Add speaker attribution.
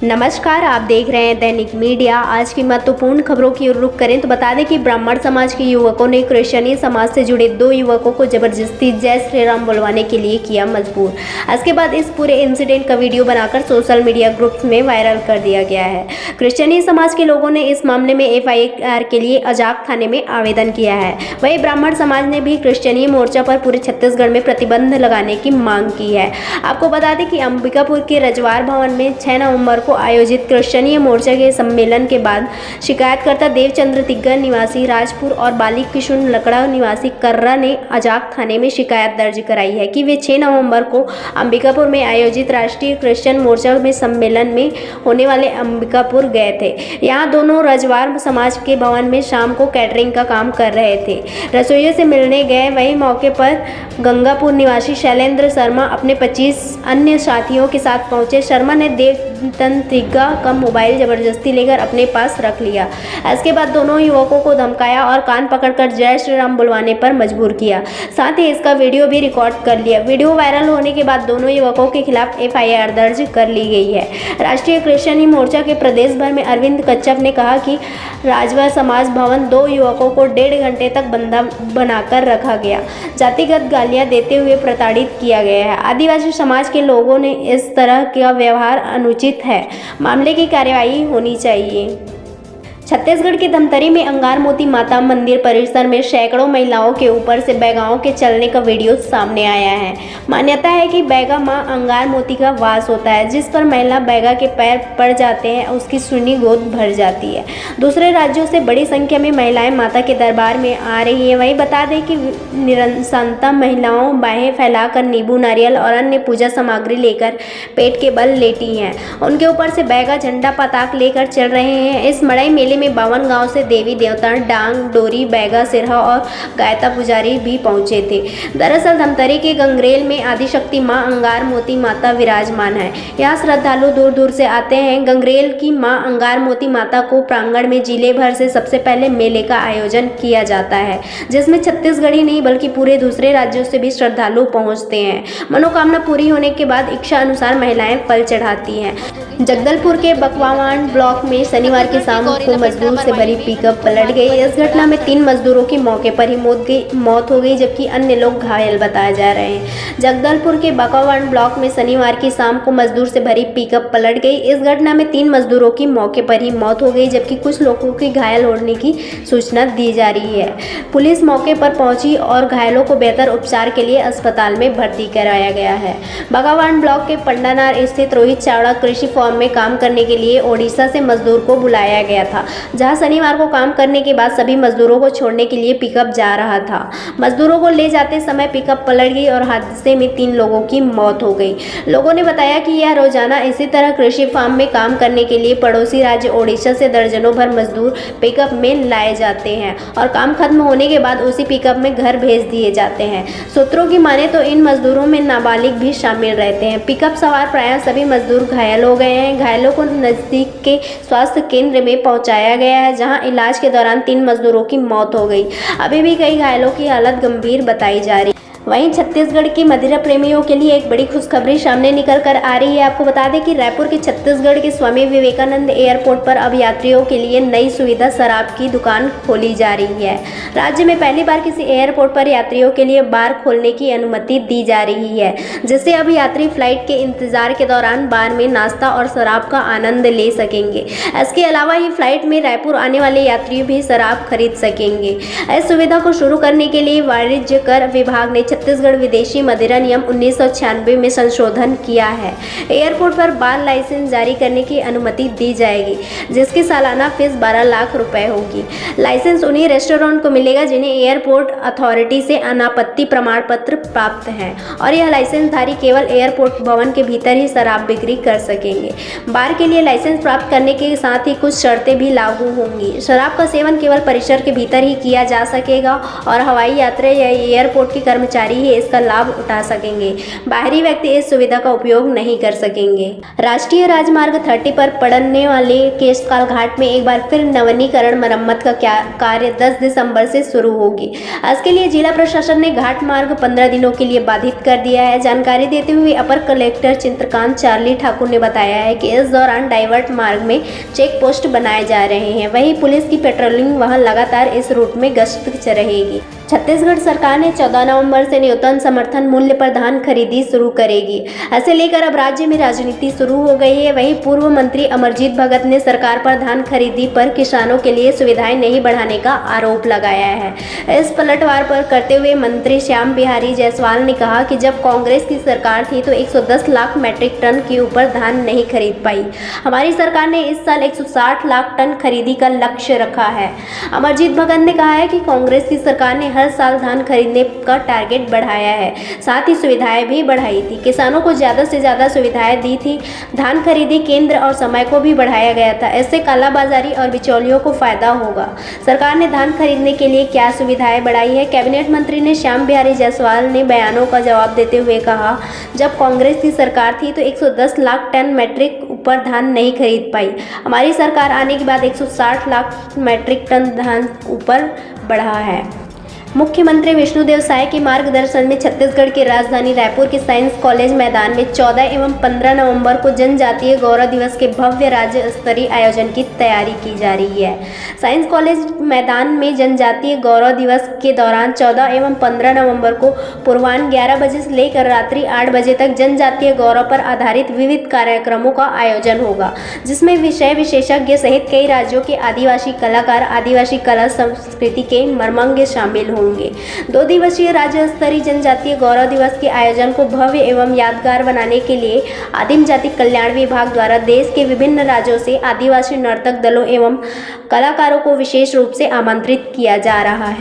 Speaker 1: नमस्कार, आप देख रहे हैं दैनिक मीडिया। आज की महत्वपूर्ण खबरों की ओर रुख करें तो बता दें कि ब्राह्मण समाज के युवकों ने क्रिश्चियनी समाज से जुड़े 2 युवकों को जबरदस्ती जय श्री राम बुलवाने के लिए किया मजबूर। इसके बाद इस पूरे इंसिडेंट का वीडियो बनाकर सोशल मीडिया ग्रुप्स में वायरल कर दिया गया है। क्रिश्चियनी समाज के लोगों ने इस मामले में FIR के लिए अजाक थाने में आवेदन किया है। वहीं ब्राह्मण समाज ने भी क्रिश्चियनी मोर्चा पर पूरे छत्तीसगढ़ में प्रतिबंध लगाने की मांग की है। आपको बता दें कि अंबिकापुर के रजवार भवन में 6 नवंबर को आयोजित क्रिश्चियनी मोर्चा के सम्मेलन के बाद शिकायतकर्ता देवचंद्र तिग्गा निवासी राजपुर और बालिक किशुन लकड़ा निवासी कर्रा ने अजाक थाने में शिकायत दर्ज कराई है कि वे 6 नवंबर को अंबिकापुर में आयोजित राष्ट्रीय क्रिश्चियन मोर्चा में सम्मेलन में होने वाले अंबिकापुर गए थे। यहाँ दोनों रजवार समाज के भवन में शाम को कैटरिंग का काम कर रहे थे। रसोइयों से मिलने गए। वहीं मौके पर गंगापुर निवासी शैलेंद्र शर्मा अपने 25 अन्य साथियों के साथ पहुंचे। शर्मा ने देवचंद्र तिग्गा का मोबाइल जबरदस्ती लेकर अपने पास रख लिया। इसके बाद दोनों युवकों को धमकाया और कान पकड़कर जय श्री राम बुलवाने पर मजबूर किया। साथ ही इसका वीडियो भी रिकॉर्ड कर लिया। वीडियो वायरल होने के बाद दोनों युवकों के खिलाफ FIR दर्ज कर ली गई है। राष्ट्रीय क्रिश्चियनी मोर्चा के प्रदेश भर में अरविंद कच्छप ने कहा कि राजवा समाज भवन 2 युवकों को 1.5 घंटे तक बंधा बनाकर रखा गया, जातिगत गालियां देते हुए प्रताड़ित किया गया है। आदिवासी समाज के लोगों ने इस तरह का व्यवहार अनुचित है, मामले की कार्रवाई होनी चाहिए। छत्तीसगढ़ के धमतरी में अंगार मोती माता मंदिर परिसर में सैकड़ों महिलाओं के ऊपर से बैगाओं के चलने का वीडियो सामने आया है। मान्यता है कि बैगा मां अंगार मोती का वास होता है, जिस पर महिला बैगा के पैर पड़ जाते हैं, उसकी सुनी गोद भर जाती है। दूसरे राज्यों से बड़ी संख्या में महिलाएं माता के दरबार में आ रही हैं। वहीं बता दें कि निरंसनता महिलाओं बाहें फैलाकर नींबू, नारियल और अन्य पूजा सामग्री लेकर पेट के बल लेटी हैं। उनके ऊपर से बैगा झंडा पताक लेकर चल रहे हैं। इस मड़ई मेले में 52 गांव से देवी देवता डांग, डोरी, बैगा, सिरहा और गायता पुजारी भी पहुंचे थे। दरअसल धमतरी के गंगरेल में आदिशक्ति मां अंगार मोती माता विराजमान है। यहाँ श्रद्धालु दूर दूर से आते हैं। गंगरेल की मां अंगार मोती माता को प्रांगण में जिले भर से सबसे पहले मेले का आयोजन किया जाता है, जिसमें छत्तीसगढ़ ही नहीं बल्कि पूरे दूसरे राज्यों से भी श्रद्धालु पहुंचते हैं। मनोकामना पूरी होने के बाद इच्छा अनुसार महिलाएं फल चढ़ाती हैं। जगदलपुर के बकवावान ब्लॉक में शनिवार की शाम को मजदूर से भरी पिकअप पलट गई। इस घटना में 3 मजदूरों की मौके पर ही मौत हो गई, जबकि अन्य लोग घायल बताए जा रहे हैं। जगदलपुर के बकवावान ब्लॉक में शनिवार की शाम को मजदूर से भरी पिकअप पलट गई। इस घटना में 3 मजदूरों की मौके पर ही मौत हो गई, जबकि कुछ लोगों के घायल होने की सूचना दी जा रही है। पुलिस मौके पर पहुंची और घायलों को बेहतर उपचार के लिए अस्पताल में भर्ती कराया गया है। बकवावान ब्लॉक के पंडानार स्थित रोहित चावड़ा कृषि फॉर्म में काम करने के लिए ओडिशा से मजदूर को बुलाया गया था, जहां शनिवार को काम करने के बाद सभी मजदूरों को छोड़ने के लिए पिकअप जा रहा था। मजदूरों को ले जाते समय पिकअप पलट गई और हादसे में 3 लोगों की मौत हो गई। लोगों ने बताया कि यह रोजाना इसी तरह कृषि फार्म में काम करने के लिए पड़ोसी राज्य ओडिशा से दर्जनों भर मजदूर पिकअप में लाए जाते हैं और काम खत्म होने के बाद उसी पिकअप में घर भेज दिए जाते हैं। सूत्रों की माने तो इन मजदूरों में नाबालिग भी शामिल रहते हैं। पिकअप सवार प्रायः सभी मजदूर घायल हो गए हैं। घायलों को नजदीक के स्वास्थ्य केंद्र में पहुंचाया गया है, जहां इलाज के दौरान 3 मजदूरों की मौत हो गई। अभी भी कई घायलों की हालत गंभीर बताई जा रही है। वहीं छत्तीसगढ़ के मदिरा प्रेमियों के लिए एक बड़ी खुशखबरी सामने निकल कर आ रही है। आपको बता दें कि रायपुर के छत्तीसगढ़ के स्वामी विवेकानंद एयरपोर्ट पर अब यात्रियों के लिए नई सुविधा शराब की दुकान खोली जा रही है। राज्य में पहली बार किसी एयरपोर्ट पर यात्रियों के लिए बार खोलने की अनुमति दी जा रही है, जिससे अब यात्री फ्लाइट के इंतजार के दौरान बार में नाश्ता और शराब का आनंद ले सकेंगे। इसके अलावा ही फ्लाइट में रायपुर आने वाले यात्री भी शराब खरीद सकेंगे। इस सुविधा को शुरू करने के लिए वाणिज्य कर विभाग ने छत्तीसगढ़ विदेशी मदिरा नियम 1996 में संशोधन किया है। एयरपोर्ट पर बार लाइसेंस जारी करने की अनुमति दी जाएगी, जिसकी सालाना फीस 12 लाख रुपए होगी। लाइसेंस उन्हीं रेस्टोरेंट को मिलेगा जिन्हें एयरपोर्ट अथॉरिटी से अनापत्ति प्रमाण पत्र प्राप्त है, और यह लाइसेंसधारी केवल एयरपोर्ट भवन के भीतर ही शराब बिक्री कर सकेंगे। बार के लिए लाइसेंस प्राप्त करने के साथ ही कुछ शर्तें भी लागू होंगी। शराब का सेवन केवल परिसर के भीतर ही किया जा सकेगा और हवाई यात्रा या एयरपोर्ट के कर्मचारी अधिकारी ही इसका लाभ उठा सकेंगे। बाहरी व्यक्ति इस सुविधा का उपयोग नहीं कर सकेंगे। राष्ट्रीय राजमार्ग 30 पर पड़ने वाले केशकाल घाट में एक बार फिर नवीनीकरण मरम्मत का कार्य 10 दिसंबर से शुरू होगी। इसके लिए जिला प्रशासन ने घाट मार्ग 15 दिनों के लिए बाधित कर दिया है। जानकारी देते हुए अपर कलेक्टर चित्रकांत चार्ली ठाकुर ने बताया है कि इस दौरान डाइवर्ट मार्ग में चेक पोस्ट बनाए जा रहे हैं। वहीं पुलिस की पेट्रोलिंग वहां लगातार इस रूट में गश्त रहेगी। छत्तीसगढ़ सरकार ने 14 नवंबर से न्यूनतम समर्थन मूल्य पर धान खरीदी शुरू करेगी। ऐसे लेकर अब राज्य में राजनीति शुरू हो गई है। वहीं पूर्व मंत्री अमरजीत भगत ने सरकार पर धान खरीदी पर किसानों के लिए सुविधाएं नहीं बढ़ाने का आरोप लगाया है। इस पलटवार पर करते हुए मंत्री श्याम बिहारी जायसवाल ने कहा कि जब कांग्रेस की सरकार थी तो 110 लाख मीट्रिक टन के ऊपर धान नहीं खरीद पाई। हमारी सरकार ने इस साल 160 लाख टन खरीदी का लक्ष्य रखा है। अमरजीत भगत ने कहा है कि कांग्रेस की सरकार ने हर साल धान खरीदने का टारगेट बढ़ाया है, साथ ही सुविधाएं भी बढ़ाई थी। किसानों को ज़्यादा से ज़्यादा सुविधाएं दी थी। धान खरीदी केंद्र और समय को भी बढ़ाया गया था। इससे कालाबाजारी और बिचौलियों को फायदा होगा। सरकार ने धान खरीदने के लिए क्या सुविधाएं बढ़ाई है? कैबिनेट मंत्री ने श्याम बिहारी जायसवाल ने बयानों का जवाब देते हुए कहा, जब कांग्रेस की सरकार थी तो 110 लाख टन मीट्रिक ऊपर धान नहीं खरीद पाई। हमारी सरकार आने के बाद 160 लाख मीट्रिक टन धान ऊपर बढ़ा है। मुख्यमंत्री विष्णुदेव साय के मार्गदर्शन में छत्तीसगढ़ की राजधानी रायपुर के साइंस कॉलेज मैदान में 14 एवं 15 नवंबर को जनजातीय गौरव दिवस के भव्य राज्य स्तरीय आयोजन की तैयारी की जा रही है। साइंस कॉलेज मैदान में जनजातीय गौरव दिवस के दौरान 14 एवं 15 नवंबर को पूर्वाह्न 11 बजे से लेकर रात्रि 8 बजे तक जनजातीय गौरव पर आधारित विविध कार्यक्रमों का आयोजन होगा, जिसमें विषय विशेषज्ञ सहित कई राज्यों के आदिवासी कलाकार, आदिवासी कला संस्कृति के मर्मज्ञ शामिल होंगे। 2 दिवसीय राज्य स्तरीय जनजातीय गौरव दिवस के आयोजन को भव्य एवं यादगार बनाने के लिए आदिम जाति कल्याण विभाग द्वारा देश के विभिन्न राज्यों से आदिवासी नर्तक दलों एवं कलाकारों को विशेष रूप से आमंत्रित किया जा रहा है।